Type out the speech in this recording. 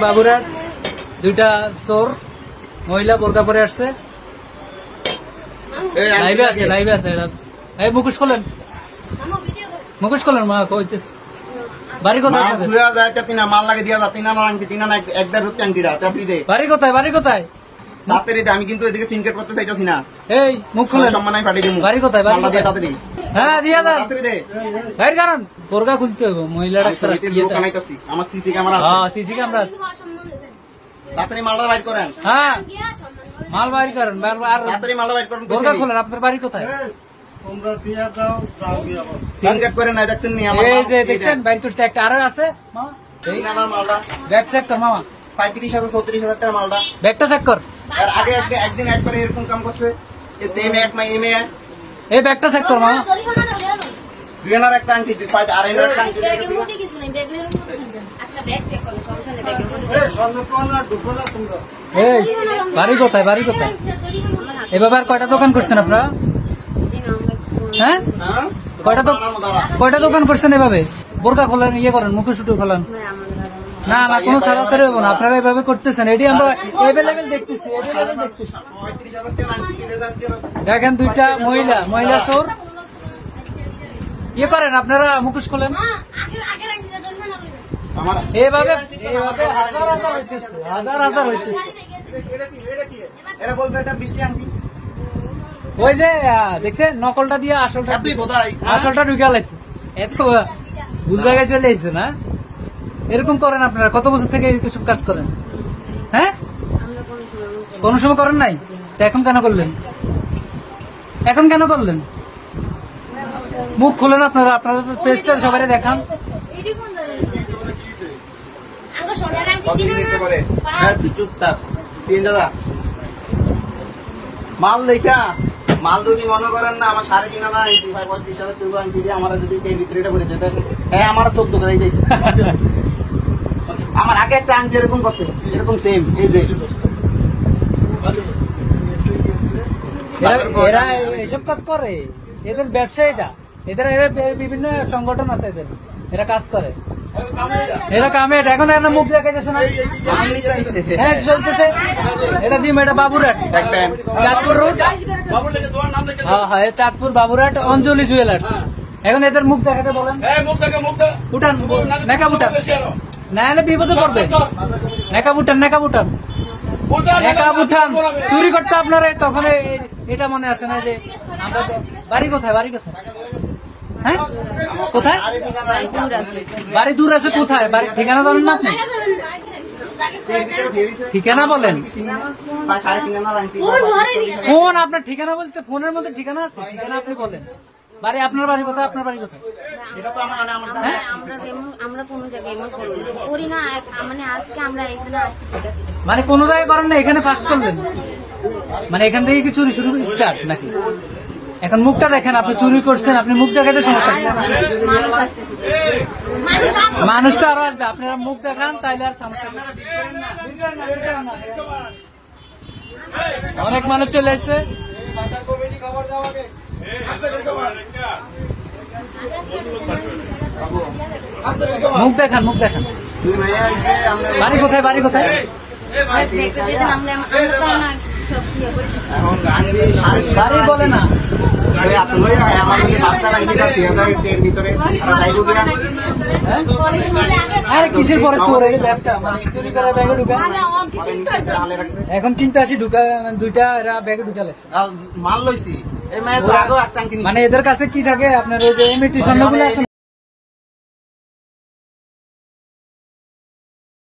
বাবুরার দুইটা চোর মহিলা বোরকা পরে আসছে, লাইভে আছে। এই মুখোশ খোলেন, মুখোশ খোলেন। মা কইতেছে বাড়ি কোথায়? মাল লাগে দিয়া বাড়ি কোথায়? বাড়ি কোথায়? আমি কিন্তু এদিকে সিনকেট করতে চাইতেছি না। এই মুখ খোলেন, সম্মান নাই ফাটিয়ে দিমু। বাড়ি কোথায়? বাড়ি কোথায়? তাড়াতাড়ি হ্যাঁ দিয়া দাও, তাড়াতাড়ি দে। বাইরে কারণ বোরকা খুলতে হবে। মহিলা ডাক্তার আছে, আমার সিসি ক্যামেরা আছে। হ্যাঁ সিসি ক্যামেরা আছে। তাড়াতাড়ি মালটা বাইর করেন। হ্যাঁ মাল বাইর করেন, আর তাড়াতাড়ি মালটা বাইর করেন। বোরকা খোলেন। আপনার বাড়ি কোথায়? তোমরা দিয়া দাও, দাও দিয়া বল। সিনকেট করে নাই দেখছেন নি আমার? এই যে দেখছেন বাইর করছে একটা, আরো আছে। এই নানার মালটা ব্যাগ চেক কর মামা, 35,000 34,000 টাকা মালটা। ব্যাগটা চেক কর। আর আগে একদিন একবার এরকম কাম করছে, এই সেম এক মাই এমএ। এই ব্যাগটা চেক কর মামা। দুই আনার একটা আংটি, দুই পাঁচ আর এর একটা আংটি। এই সন্দেহ না ঢুকো না তোমরা। এই বাড়ি কোথায়? বাড়ি কোথায়? এভাবে আর কয়টা দোকান করছেন আপনারা? হ্যাঁ হ্যাঁ কয়টা দোকান করছেন এভাবে? বোরকা খোলেন, ইয়ে করেন, মুখে শুটু খোলেন। না না কোনো ছাড়াছাড়ি হবো না, আপনারা এভাবে করতেছেন। এটি আমরা এভেলেবেল দেখতেছি। দেখেন দুইটা মহিলা চোর, ইয়ে করেন আপনারা, মুখোশ খোলেন। এভাবে হাজার হাজার হইতেছে, হাজার হইতেছে। এটা বলবে এটা 20টি আংটি। ওই যে দেখছেন নকলটা দিয়ে আসলটা ঢুকে লাইছে। এত ভুল জায়গায় চলে এসেছে না? এরকম করেন আপনারা? কত বছর থেকে এসব কাজ করেন? হ্যাঁ কোন সময় করেন নাই? তা এখন কেন করলেন? এখন কেন করলেন? মুখ খোলেন আপনারা, আপনারা তো পেজটা সবাই দেখান। মাল লেখা মাল যদি মনে করেন না আমার 3.5 আনা আনছি, 35,000 টাকা আনছি দিয়ে আমার যদি এই ভিতরেটা বলে দেন, হ্যাঁ আমার 14 টাকা দিয়েছে। আমার আগে একটা আংটি এরকম করছে, এরকম সেম। এই যে এরা এসব কাজ করে, এদের ব্যবসা এটা। এরা বিভিন্ন সংগঠন আছে, এরা কাজ করে, এরা কামে। এখন এরা মুখ দেখাইতেছে না? হ্যাঁ চলতেছে। এটা দিম, এটা বাবুরহাট চাঁদপুর রোড। হ্যাঁ চাঁদপুর বাবুরহাট অঞ্জলি জুয়েলার্স। এখন এদের মুখ দেখাতে বলেন। উঠান নেকাব উঠান, না হলে বিপদে পড়বে। নেকাব উঠান, নেকাব উঠান, নেকাব উঠান। চুরি করতে আপনারা তখন এটা মনে আসে না যে আমরা। বাড়ি কোথায়? বাড়ি কোথায়? হ্যাঁ কোথায়? বাড়ি দূর আছে কোথায়? বাড়ির ঠিকানা জানেন না আপনি? ঠিকানা বলেন। ফোন আপনার ঠিকানা বলতে ফোনের মধ্যে ঠিকানা আছে, ঠিকানা আপনি বলেন। বাড়ি আপনার বাড়ি কোথায়? আপনার বাড়ি কোথায়? মানে কোন জায়গায় করেন না, এখানে ফার্স্ট করলেন? মানে এখান থেকে কি চুরি শুরু স্টার্ট নাকি? এখন মুখটা দেখেন, আপনি চুরি করছেন, আপনি মুখ দেখাতে সমস্যা। মানুষ তো আরো আসবে, আপনারা মুখ দেখান তাইলে আর সমস্যা। অনেক মানুষ চলে এসছে। মুখ দেখান, মুখ দেখান। বাড়ি কোথায়? বাড়ি কোথায়? বাড়ি বলে না। আরে কিসের পরে চোর? ব্যবসা চুরি করে ব্যাগে ঢুকা। এখন কিনতে আসি ঢুকা, দুইটা এরা ব্যাগে ঢুকালে মাল লইছি। মানে এদের কাছে কি থাকে আপনার? ওই যে এমএটি স্বর্ণগুলো আছে।